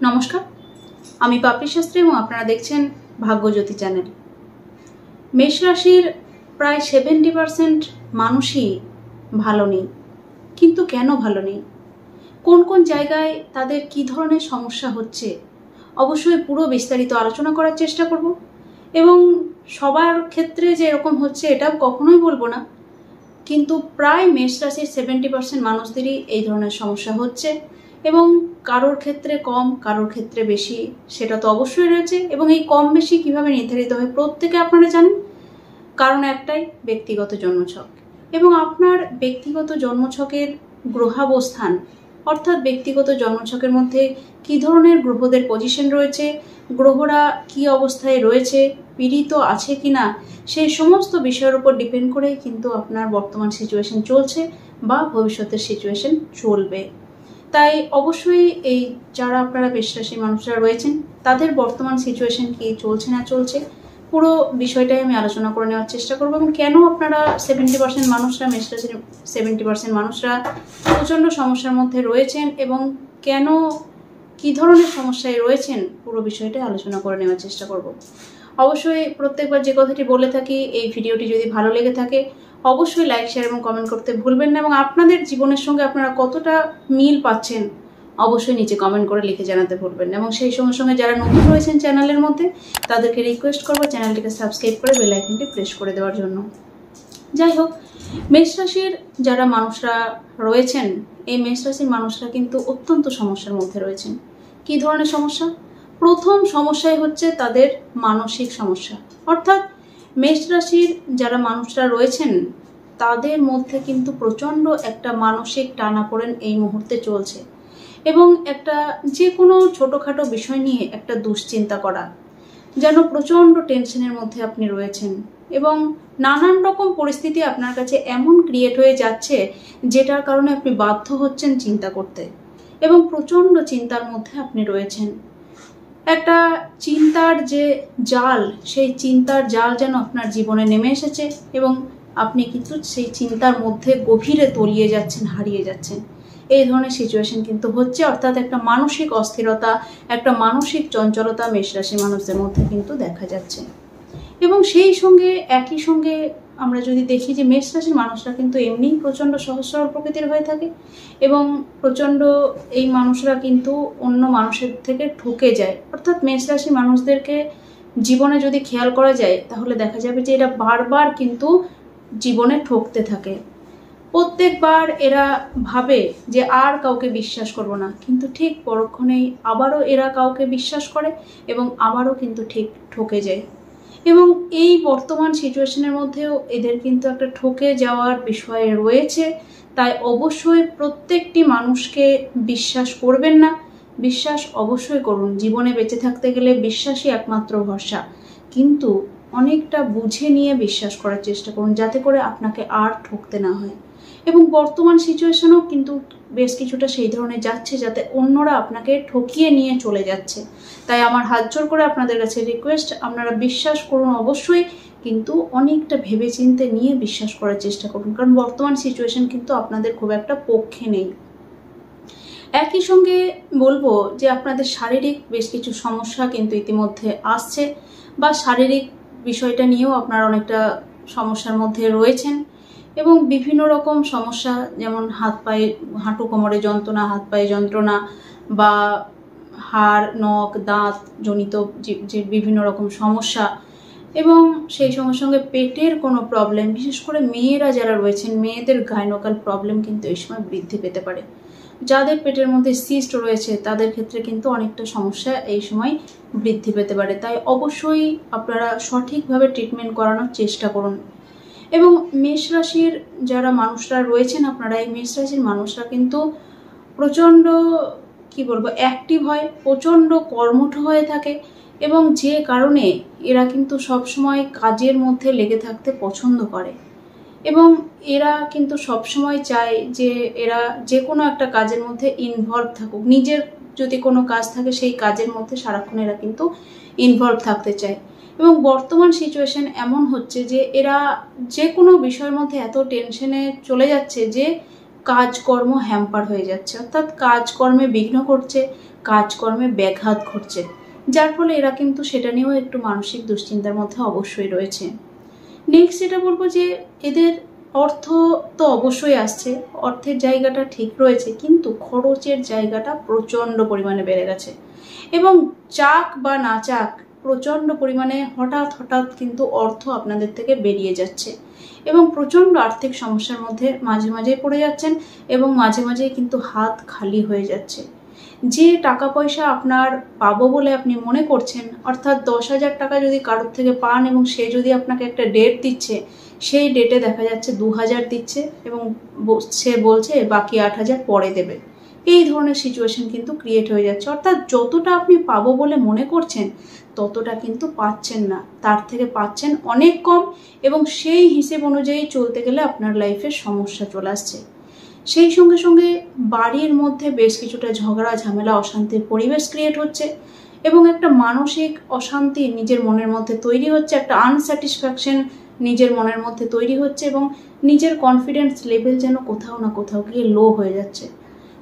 নমস্কার, আমি পাপড়ি শাস্ত্রী এবং আপনারা দেখছেন ভাগ্যজ্যোতি চ্যানেল। মেষ রাশির প্রায় 70% মানুষই ভালো নেই। কিন্তু কেন ভালো নেই, কোন কোন জায়গায় তাদের কি ধরনের সমস্যা হচ্ছে, অবশ্যই পুরো বিস্তারিত আলোচনা করার চেষ্টা করব। এবং সবার ক্ষেত্রে যে এরকম হচ্ছে এটাও কখনোই বলবো না, কিন্তু প্রায় মেষ রাশির 70% মানুষদেরই এই ধরনের সমস্যা হচ্ছে এবং কারোর ক্ষেত্রে কম, কারোর ক্ষেত্রে বেশি, সেটা তো অবশ্যই রয়েছে। এবং এই কম বেশি কিভাবে নির্ধারিত হয় প্রত্যেকে আপনারা জানেন, কারণ একটাই, ব্যক্তিগত জন্মছক। এবং আপনার ব্যক্তিগত জন্মছকের গ্রহাবস্থান, অর্থাৎ ব্যক্তিগত জন্মছকের মধ্যে কি ধরনের গ্রহদের পজিশন রয়েছে, গ্রহরা কি অবস্থায় রয়েছে, পীড়িত আছে কিনা, সেই সমস্ত বিষয়ের উপর ডিপেন্ড করে কিন্তু আপনার বর্তমান সিচুয়েশন চলছে বা ভবিষ্যতের সিচুয়েশন চলবে। তাই অবশ্যই এই যারা আপনারা মেষ রাশির মানুষরা রয়েছেন তাদের বর্তমান সিচুয়েশন কি চলছে না চলছে, পুরো বিষয়টাই আমি আলোচনা করে নেওয়ার চেষ্টা করবো। এবং কেন আপনারা 70% মানুষরা, মেষ রাশির 70% মানুষরা প্রচণ্ড সমস্যার মধ্যে রয়েছেন এবং কেন, কি ধরনের সমস্যায় রয়েছেন, পুরো বিষয়টাই আলোচনা করে নেওয়ার চেষ্টা করব। অবশ্যই প্রত্যেকবার যে কথাটি বলে থাকি, এই ভিডিওটি যদি ভালো লেগে থাকে অবশ্যই লাইক, শেয়ার এবং কমেন্ট করতে ভুলবেন না। এবং আপনাদের জীবনের সঙ্গে আপনারা কতটা মিল পাচ্ছেন অবশ্যই নিচে কমেন্ট করে লিখে জানাতে ভুলবেন না। এবং সেই সঙ্গে সঙ্গে যারা নতুন রয়েছেন চ্যানেলের মধ্যে তাদেরকে রিকোয়েস্ট করবো চ্যানেলটিকে সাবস্ক্রাইব করে বেল আইকনটি প্রেস করে দেওয়ার জন্য। যাই হোক, মেষ রাশির যারা মানুষরা রয়েছেন, এই মেষ রাশির মানুষরা কিন্তু অত্যন্ত সমস্যার মধ্যে রয়েছেন। কি ধরনের সমস্যা? প্রথম সমস্যাই হচ্ছে তাদের মানসিক সমস্যা। অর্থাৎ মেষ রাশির যারা মানুষরা রয়েছেন তাদের মধ্যে কিন্তু প্রচণ্ড একটা মানসিক টানাপোড়েন এই মুহূর্তে চলছে। এবং একটা যে কোনো ছোটোখাটো বিষয় নিয়ে একটা দুশ্চিন্তা করা, যেন প্রচণ্ড টেনশনের মধ্যে আপনি রয়েছেন। এবং নানান রকম পরিস্থিতি আপনার কাছে এমন ক্রিয়েট হয়ে যাচ্ছে যেটার কারণে আপনি বাধ্য হচ্ছেন চিন্তা করতে এবং প্রচণ্ড চিন্তার মধ্যে আপনি রয়েছেন। একটা চিন্তার যে জাল, সেই চিন্তার জাল যেন আপনার জীবনে নেমে এসেছে এবং আপনি কিন্তু সেই চিন্তার মধ্যে গভীরে তলিয়ে যাচ্ছেন, হারিয়ে যাচ্ছেন। এই ধরনের সিচুয়েশন কিন্তু হচ্ছে। অর্থাৎ একটা মানসিক অস্থিরতা, একটা মানসিক চঞ্চলতা মেষ রাশির মানুষদের মধ্যে কিন্তু দেখা যাচ্ছে। এবং সেই সঙ্গে একই সঙ্গে আমরা যদি দেখি যে মেষ রাশির মানুষরা কিন্তু এমনিই প্রচণ্ড সহজ সরল প্রকৃতির হয়ে থাকে এবং প্রচণ্ড এই মানুষরা কিন্তু অন্য মানুষের থেকে ঠকে যায়। অর্থাৎ মেষ রাশির মানুষদেরকে জীবনে যদি খেয়াল করা যায় তাহলে দেখা যাবে যে এরা বারবার কিন্তু জীবনে ঠকতে থাকে। প্রত্যেকবার এরা ভাবে যে আর কাউকে বিশ্বাস করব না, কিন্তু ঠিক পরক্ষণেই আবারও এরা কাউকে বিশ্বাস করে এবং আবারও কিন্তু ঠিক ঠকে যায়। এবং এই বর্তমান সিচুয়েশনের মধ্যেও এদের কিন্তু একটা ঠকে যাওয়ার বিষয় রয়েছে। তাই অবশ্যই প্রত্যেকটি মানুষকে বিশ্বাস করবেন না, বিশ্বাস অবশ্যই করুন। জীবনে বেঁচে থাকতে গেলে বিশ্বাসই একমাত্র ভরসা, কিন্তু অনেকটা বুঝে নিয়ে বিশ্বাস করার চেষ্টা করুন যাতে করে আপনাকে আর ঠকতে না হয়। এবং বর্তমান সিচুয়েশনও কিন্তু বেশ কিছুটা সেই ধরনের যাচ্ছে যাতে অন্যরা আপনাকে ঠকিয়ে নিয়ে চলে যাচ্ছে। তাই আমার হাত জোর করে আপনাদের কাছে রিকোয়েস্ট, আপনারা বিশ্বাস করুন অবশ্যই, কিন্তু অনেকটা ভেবেচিন্তে নিয়ে বিশ্বাস করার চেষ্টা করুন, কারণ বর্তমান সিচুয়েশন কিন্তু আপনাদের খুব একটা পক্ষে নেই। একই সঙ্গে বলবো যে আপনাদের শারীরিক বেশ কিছু সমস্যা কিন্তু ইতিমধ্যে আসছে বা শারীরিক বিষয়টা নিয়েও আপনারা অনেকটা সমস্যার মধ্যে রয়েছেন। এবং বিভিন্ন রকম সমস্যা, যেমন হাত পায়ে, হাঁটু কোমরে যন্ত্রণা, হাত পায়ে যন্ত্রণা বা হাড়, নখ, দাঁত জনিত যে বিভিন্ন রকম সমস্যা, এবং সেই সঙ্গে সঙ্গে পেটের কোনো প্রবলেম, বিশেষ করে মেয়েরা যারা রয়েছেন মেয়েদের গাইনোকাল প্রবলেম কিন্তু এই সময় বৃদ্ধি পেতে পারে। যাদের পেটের মধ্যে সিস্ট রয়েছে তাদের ক্ষেত্রে কিন্তু অনেকটা সমস্যা এই সময় বৃদ্ধি পেতে পারে। তাই অবশ্যই আপনারা সঠিকভাবে ট্রিটমেন্ট করানোর চেষ্টা করুন। এবং মেষ রাশির যারা মানুষরা রয়েছেন আপনারা, এই মেষ রাশির মানুষরা কিন্তু প্রচণ্ড অ্যাক্টিভ হয়, প্রচণ্ড কর্মঠ হয়ে থাকে এবং যে কারণে এরা কিন্তু সবসময় কাজের মধ্যে লেগে থাকতে পছন্দ করে এবং এরা কিন্তু সবসময় চায় যে এরা যে কোনো একটা কাজের মধ্যে ইনভলভ থাকুক। নিজের যদি কোনো কাজ থাকে সেই কাজের মধ্যে সারাক্ষণ এরা কিন্তু ইনভলভ থাকতে চায়। এবং বর্তমান সিচুয়েশন এমন হচ্ছে যে এরা যে কোনো বিষয়ের মধ্যে এত টেনশনে চলে যাচ্ছে যে কাজকর্ম হ্যাম্পার হয়ে যাচ্ছে, অর্থাৎ কাজকর্মে বিঘ্ন ঘটছে, কাজকর্মে ব্যাঘাত ঘটছে, যার ফলে এরা কিন্তু সেটা নিয়েও একটু মানসিক দুশ্চিন্তার মধ্যে অবশ্যই রয়েছে। নেক্সট যেটা বলবো যে এদের অর্থ তো অবশ্যই আসছে, অর্থের জায়গাটা ঠিক রয়েছে, কিন্তু খরচের জায়গাটা প্রচণ্ড পরিমাণে বেড়ে গেছে এবং চাক বা না চাক প্রচণ্ড পরিমাণে হঠাৎ হঠাৎ কিন্তু অর্থ আপনাদের থেকে বেরিয়ে যাচ্ছে এবং প্রচণ্ড আর্থিক সমস্যার মধ্যে মাঝে মাঝেই পড়ে যাচ্ছেন এবং মাঝে মাঝেই কিন্তু হাত খালি হয়ে যাচ্ছে। যে টাকা পয়সা আপনার পাবো বলে আপনি মনে করছেন, অর্থাৎ 10,000 টাকা যদি কারোর থেকে পান এবং সে যদি আপনাকে একটা ডেট দিচ্ছে, সেই ডেটে দেখা যাচ্ছে 2,000 দিচ্ছে এবং সে বলছে বাকি 8,000 পরে দেবে। এই ধরনের সিচুয়েশন কিন্তু ক্রিয়েট হয়ে যাচ্ছে, অর্থাৎ যতটা আপনি পাবো বলে মনে করছেন ততটা কিন্তু পাচ্ছেন না, তার থেকে পাচ্ছেন অনেক কম এবং সেই হিসেব অনুযায়ী চলতে গেলে আপনার লাইফে সমস্যা চলে আসছে। সেই সঙ্গে সঙ্গে বাড়ির মধ্যে বেশ কিছুটা ঝগড়া ঝামেলা অশান্তির পরিবেশ ক্রিয়েট হচ্ছে এবং একটা মানসিক অশান্তি নিজের মনের মধ্যে তৈরি হচ্ছে, একটা আনস্যাটিসফ্যাকশন নিজের মনের মধ্যে তৈরি হচ্ছে এবং নিজের কনফিডেন্স লেভেল যেন কোথাও না কোথাও গিয়ে লো হয়ে যাচ্ছে।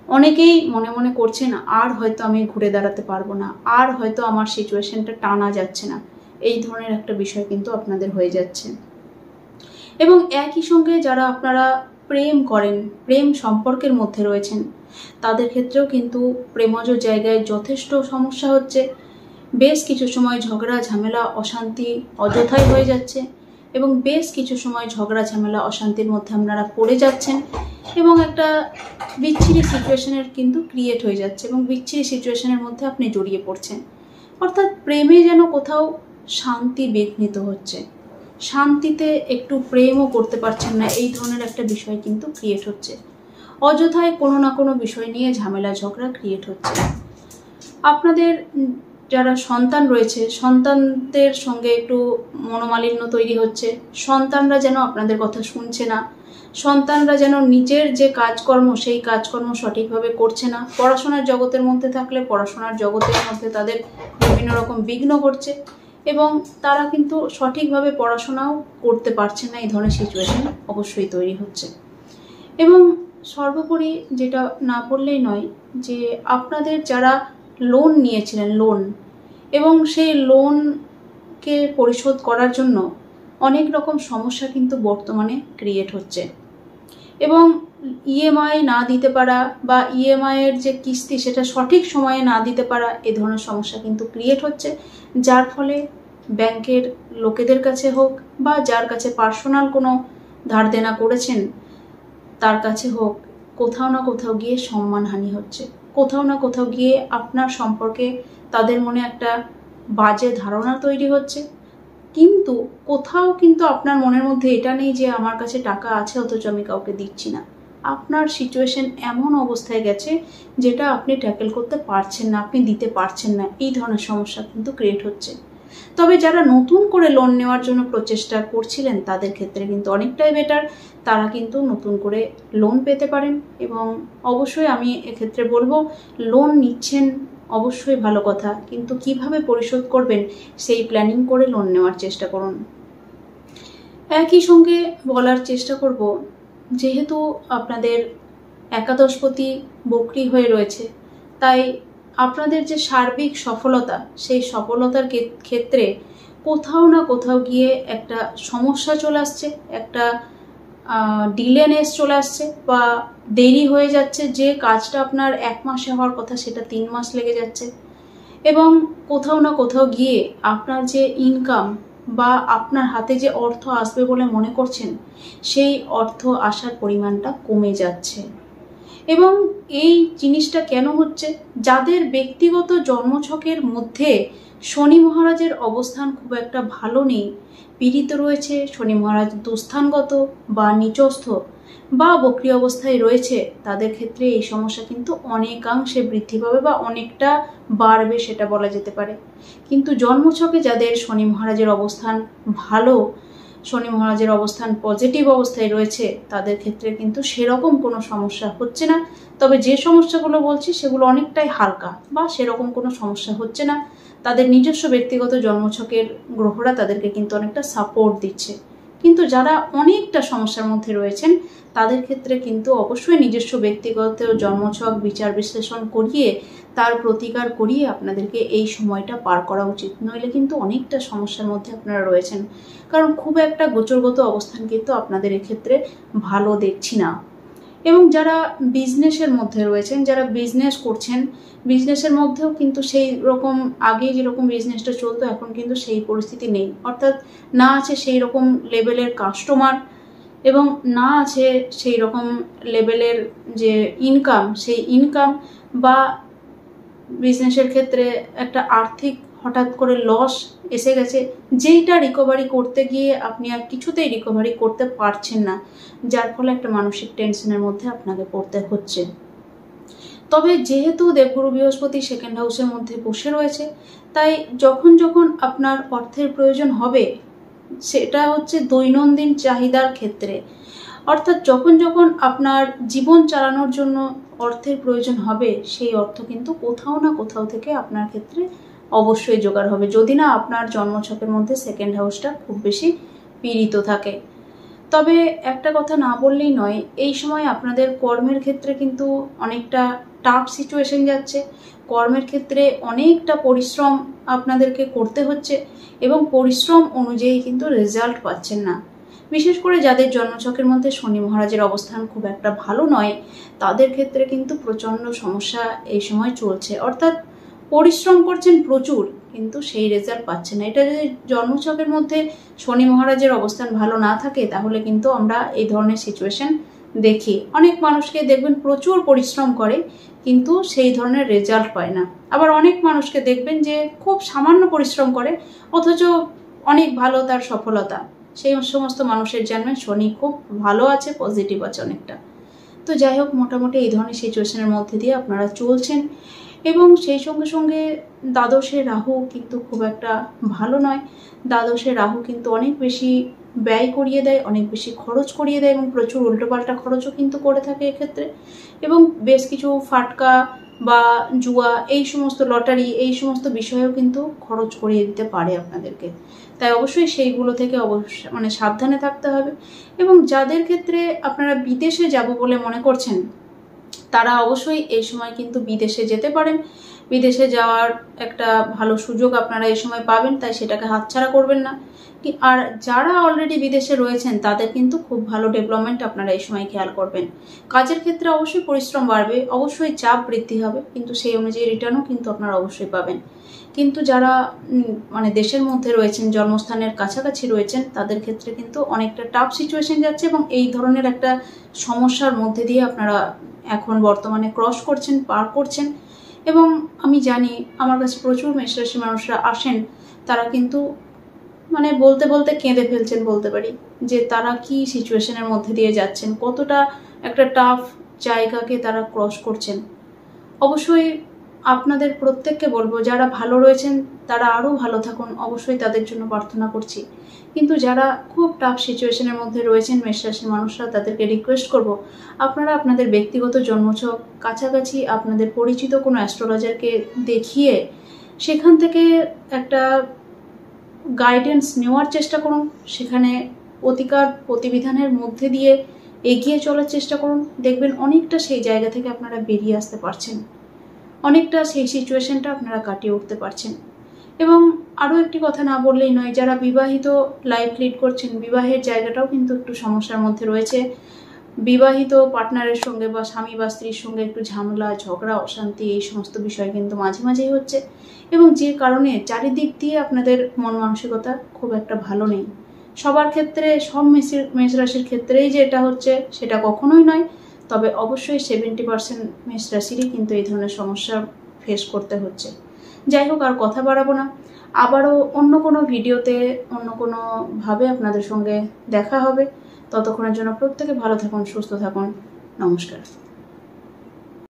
অনেকেই মনে মনে করছেন আর হয়তো আমি ঘুরে দাঁড়াতে পারবো না, আর হয়তো আমার সিচুয়েশনটা টানা যাচ্ছে না, এই ধরনের একটা বিষয় কিন্তু আপনাদের হয়ে যাচ্ছে। এবং একই সঙ্গে যারা আপনারা প্রেম করেন, প্রেম সম্পর্কের মধ্যে রয়েছেন, তাদের ক্ষেত্রেও কিন্তু প্রেমজ জায়গায় যথেষ্ট সমস্যা হচ্ছে। বেশ কিছু সময় ঝগড়া ঝামেলা অশান্তি অযথাই হয়ে যাচ্ছে এবং বেশ কিছু সময় ঝগড়া ঝামেলা অশান্তির মধ্যে আপনারা পড়ে যাচ্ছেন এবং একটা বিচ্ছিরি সিচুয়েশনের কিন্তু ক্রিয়েট হয়ে যাচ্ছে এবং বিচ্ছিরি সিচুয়েশনের মধ্যে আপনি জড়িয়ে পড়ছেন, অর্থাৎ প্রেমে যেন কোথাও শান্তি বিঘ্নিত হচ্ছে, শান্তিতে একটু প্রেমও করতে পারছেন না, এই ধরনের একটা বিষয় কিন্তু ক্রিয়েট হচ্ছে। অযথায় কোনো না কোনো বিষয় নিয়ে ঝামেলা ঝগড়া ক্রিয়েট হচ্ছে। আপনাদের যারা সন্তান রয়েছে, সন্তানদের সঙ্গে একটু মনোমালিন্য তৈরি হচ্ছে, সন্তানরা যেন আপনাদের কথা শুনছে না, সন্তানরা যেন নিজের যে কাজকর্ম সেই কাজকর্ম সঠিকভাবে করছে না, পড়াশোনার জগতের মধ্যে থাকলে পড়াশোনার জগতের মধ্যে তাদের বিভিন্ন রকম বিঘ্ন ঘটছে এবং তারা কিন্তু সঠিকভাবে পড়াশোনাও করতে পারছে না, এই ধরনের সিচুয়েশন অবশ্যই তৈরি হচ্ছে। এবং সর্বোপরি যেটা না বললেই নয় যে আপনাদের যারা লোন নিয়েছিলেন, লোন এবং সেই লোনকে পরিশোধ করার জন্য অনেক রকম সমস্যা কিন্তু বর্তমানে ক্রিয়েট হচ্ছে এবং ইএমআই না দিতে পারা বা ইএমআইয়ের যে কিস্তি সেটা সঠিক সময়ে না দিতে পারা, এ ধরনের সমস্যা কিন্তু ক্রিয়েট হচ্ছে, যার ফলে ব্যাংকের লোকেদের কাছে হোক বা যার কাছে পার্সোনাল কোনো ধার দেনা করেছেন তার কাছে হোক, কোথাও না কোথাও গিয়ে সম্মানহানি হচ্ছে, কোথাও না কোথাও গিয়ে আপনার সম্পর্কে তাদের মনে একটা বাজে ধারণা তৈরি হচ্ছে। কিন্তু কোথাও কিন্তু আপনার মনের মধ্যে এটা নেই যে আমার কাছে টাকা আছে অথচ আমি কাউকে দিচ্ছি না। আপনার সিচুয়েশন এমন অবস্থায় গেছে যেটা আপনি ট্যাকেল করতে পারছেন না, আপনি দিতে পারছেন না, এই ধরনের সমস্যা কিন্তু ক্রিয়েট হচ্ছে। তবে যারা নতুন করে লোন নেওয়ার জন্য প্রচেষ্টা করছিলেন তাদের ক্ষেত্রে কিন্তু অনেকটাই বেটার, তারা কিন্তু নতুন করে লোন পেতে পারেন এবং অবশ্যই আমি এক্ষেত্রে বলবো লোন নিচ্ছেন অবশ্যই ভালো কথা, কিন্তু কিভাবে পরিশোধ করবেন সেই প্ল্যানিং করে লোন নেওয়ার চেষ্টা করুন। একই সঙ্গে বলার চেষ্টা করব, যেহেতু আপনাদের একাদশপতি বক্রী হয়ে রয়েছে, তাই আপনাদের যে সার্বিক সফলতা সেই সফলতার ক্ষেত্রে কোথাও না কোথাও গিয়ে একটা সমস্যা চলে আসছে, একটা ডিলেনেস চলে আসছে বা দেরি হয়ে যাচ্ছে, যে কাজটা আপনার 1 মাসে হওয়ার কথা সেটা 3 মাস লেগে যাচ্ছে এবং কোথাও না কোথাও গিয়ে আপনার যে ইনকাম বা আপনার হাতে যে অর্থ আসবে বলে মনে করছেন সেই অর্থ আসার পরিমাণটা কমে যাচ্ছে। এবং এই জিনিসটা কেন হচ্ছে? যাদের ব্যক্তিগত জন্মছকের মধ্যে শনি মহারাজের অবস্থান খুব একটা ভালো নেই, পীড়িত রয়েছে, শনি মহারাজ দুস্থানগত বা নিচস্থ বা বক্রী অবস্থায় রয়েছে, তাদের ক্ষেত্রে এই সমস্যা কিন্তু অনেকাংশে বৃদ্ধি পাবে বা অনেকটা বাড়বে সেটা বলা যেতে পারে। কিন্তু জন্মছকে যাদের শনি মহারাজের অবস্থান ভালো, শনি মহারাজের অবস্থান পজিটিভ অবস্থায় রয়েছে, তাদের ক্ষেত্রে কিন্তু সেরকম কোনো সমস্যা হচ্ছে না। তবে যে সমস্যাগুলো বলছি সেগুলো অনেকটাই হালকা বা সেরকম কোনো সমস্যা হচ্ছে না, তাদের নিজস্ব ব্যক্তিগত জন্মছকের গ্রহরা তাদেরকে কিন্তু অনেকটা সাপোর্ট দিচ্ছে। কিন্তু কিন্তু যারা অনেকটা সমস্যার মধ্যে রয়েছেন তাদের ক্ষেত্রে কিন্তু অবশ্যই নিজস্ব ব্যক্তিগত জন্মছক বিচার বিশ্লেষণ করিয়ে তার প্রতিকার করিয়ে আপনাদেরকে এই সময়টা পার করা উচিত, নইলে কিন্তু অনেকটা সমস্যার মধ্যে আপনারা রয়েছেন। কারণ খুব একটা গোচরগত অবস্থান কিন্তু আপনাদের এক্ষেত্রে ভালো দেখছি না। এবং যারা বিজনেসের মধ্যে রয়েছেন, যারা বিজনেস করছেন, বিজনেসের মধ্যেও কিন্তু সেই রকম আগে যেরকম বিজনেসটা চলতো এখন কিন্তু সেই পরিস্থিতি নেই। অর্থাৎ না আছে সেই রকম লেভেলের কাস্টমার এবং না আছে সেই রকম লেভেলের যে ইনকাম, সেই ইনকাম বা বিজনেসের ক্ষেত্রে একটা আর্থিক হঠাৎ করে লস এসে গেছে, যেইটা রিকভারি করতে গিয়ে আপনি আর কিছুতেই রিকভারি করতে পারছেন না, যার ফলে একটা মানসিক টেনশনের মধ্যে আপনাকে পড়তে হচ্ছে। তবে যেহেতু দেবগুরু বৃহস্পতি সেকেন্ড হাউসের মধ্যে বসে রয়েছে, তাই যখন যখন আপনার অর্থের প্রয়োজন হবে, সেটা হচ্ছে দৈনন্দিন চাহিদার ক্ষেত্রে, অর্থাৎ যখন যখন আপনার জীবন চালানোর জন্য অর্থের প্রয়োজন হবে, সেই অর্থ কিন্তু কোথাও না কোথাও থেকে আপনার ক্ষেত্রে অবশ্যই জোগাড় হবে, যদি না আপনার জন্মছকের মধ্যে সেকেন্ড হাউসটা খুব বেশি পীড়িত থাকে। তবে একটা কথা না বললেই নয়, এই সময় আপনাদের কর্মের ক্ষেত্রে কিন্তু অনেকটা টাফ সিচুয়েশন যাচ্ছে। কর্মের ক্ষেত্রে অনেকটা পরিশ্রম আপনাদেরকে করতে হচ্ছে এবং পরিশ্রম অনুযায়ী কিন্তু রেজাল্ট পাচ্ছেন না। বিশেষ করে যাদের জন্মছকের মধ্যে শনি মহারাজের অবস্থান খুব একটা ভালো নয়, তাদের ক্ষেত্রে কিন্তু প্রচণ্ড সমস্যা এই সময় চলছে। অর্থাৎ পরিশ্রম করছেন প্রচুর কিন্তু সেই রেজাল্ট পাচ্ছেন না। এটা যদি জন্মছকের মধ্যে শনি মহারাজের অবস্থান ভালো না থাকে তাহলে কিন্তু আমরা এই ধরনের সিচুয়েশন দেখি। অনেক মানুষকে দেখবেন প্রচুর পরিশ্রম করে কিন্তু সেই ধরনের রেজাল্ট পায় না। আবার অনেক মানুষকে দেখবেন যে খুব সামান্য পরিশ্রম করে অথচ অনেক ভালো তার সফলতা। সেই সমস্ত মানুষের জন্য শনি খুব ভালো আছে, পজিটিভ আছে অনেকটা। তো যাই হোক, মোটামুটি এই ধরনের সিচুয়েশনের মধ্যে দিয়ে আপনারা চলছেন এবং সেই সঙ্গে সঙ্গে দ্বাদশে রাহু কিন্তু খুব একটা ভালো নয়। দ্বাদশে রাহু কিন্তু অনেক বেশি ব্যয় করিয়ে দেয়, অনেক বেশি খরচ করিয়ে দেয় এবং প্রচুর উল্টোপাল্টা খরচও কিন্তু করে থাকে এক্ষেত্রে। এবং বেশ কিছু ফাটকা বা জুয়া, এই সমস্ত লটারি, এই সমস্ত বিষয়েও কিন্তু খরচ করিয়ে দিতে পারে আপনাদেরকে। তাই অবশ্যই সেইগুলো থেকে মানে সাবধানে থাকতে হবে। এবং যাদের ক্ষেত্রে আপনারা বিদেশে যাব বলে মনে করছেন, তারা অবশ্যই এই সময় কিন্তু বিদেশে যেতে পারেন। বিদেশে যাওয়ার একটা ভালো সুযোগ আপনারা এই সময় পাবেন, তাই সেটাকে হাতছাড়া করবেন না। আর যারা অলরেডি বিদেশে রয়েছেন তাদের কিন্তু খুব ভালো ডেভেলপমেন্ট আপনারা এই সময় খেয়াল করবেন। কাজের ক্ষেত্রে অবশ্যই পরিশ্রম বাড়বে, অবশ্যই চাপ বৃদ্ধি হবে, কিন্তু সেই অনুযায়ী রিটার্নও কিন্তু আপনারা অবশ্যই পাবেন। কিন্তু যারা মানে দেশের মধ্যে রয়েছেন, জন্মস্থানের কাছাকাছি রয়েছেন, তাদের ক্ষেত্রে কিন্তু অনেকটা টাফ সিচুয়েশন যাচ্ছে এবং এই ধরনের একটা সমস্যার মধ্যে দিয়ে আপনারা এখন বর্তমানে ক্রস করছেন, পার করছেন। এবং আমি জানি আমার কাছে প্রচুর মেষ রাশির মানুষরা আসেন, তারা কিন্তু মানে বলতে বলতে কেঁদে ফেলছেন বলতে পারি, যে তারা কি সিচুয়েশনের মধ্যে দিয়ে যাচ্ছেন, কতটা একটা টাফ জায়গাকে তারা ক্রস করছেন। অবশ্যই আপনাদের প্রত্যেককে বলবো, যারা ভালো রয়েছেন তারা আরও ভালো থাকুন, অবশ্যই তাদের জন্য প্রার্থনা করছি। কিন্তু যারা খুব টাফ সিচুয়েশনের মধ্যে রয়েছেন মেষ রাশির মানুষরা, তাদেরকে রিকোয়েস্ট করব, আপনারা আপনাদের ব্যক্তিগত জন্মছক কাছাকাছি আপনাদের পরিচিত কোনো অ্যাস্ট্রোলজারকে দেখিয়ে সেখান থেকে একটা গাইডেন্স নেওয়ার চেষ্টা করুন। সেখানে প্রতিকার প্রতিবিধানের মধ্যে দিয়ে এগিয়ে চলার চেষ্টা করুন। দেখবেন অনেকটা সেই জায়গা থেকে আপনারা বেরিয়ে আসতে পারছেন, অনেকটা সেই সিচুয়েশনটা আপনারা কাটিয়ে উঠতে পারছেন। এবং আরও একটি কথা না বললেই নয়, যারা বিবাহিত লাইফ লিড করছেন, বিবাহের জায়গাটাও কিন্তু একটু সমস্যার মধ্যে রয়েছে। বিবাহিত পার্টনারের সঙ্গে বা স্বামী বা স্ত্রীর সঙ্গে একটু ঝামেলা, ঝগড়া, অশান্তি, এই সমস্ত বিষয় কিন্তু মাঝে মাঝেই হচ্ছে এবং যে কারণে চারিদিক দিয়ে আপনাদের মন মানসিকতা খুব একটা ভালো নেই। সবার ক্ষেত্রে, সব মেষ রাশির ক্ষেত্রেই যে এটা হচ্ছে সেটা কখনোই নয়, তবে অবশ্যই 70% মেষ রাশিরই কিন্তু এই ধরনের সমস্যা ফেস করতে হচ্ছে। যাই হোক, আর কথা বাড়াবো না, আবারও অন্য কোনো ভিডিওতে অন্য কোনোভাবে আপনাদের সঙ্গে দেখা হবে। ততক্ষণের জন্য প্রত্যেকে ভালো থাকুন, সুস্থ থাকুন। নমস্কার।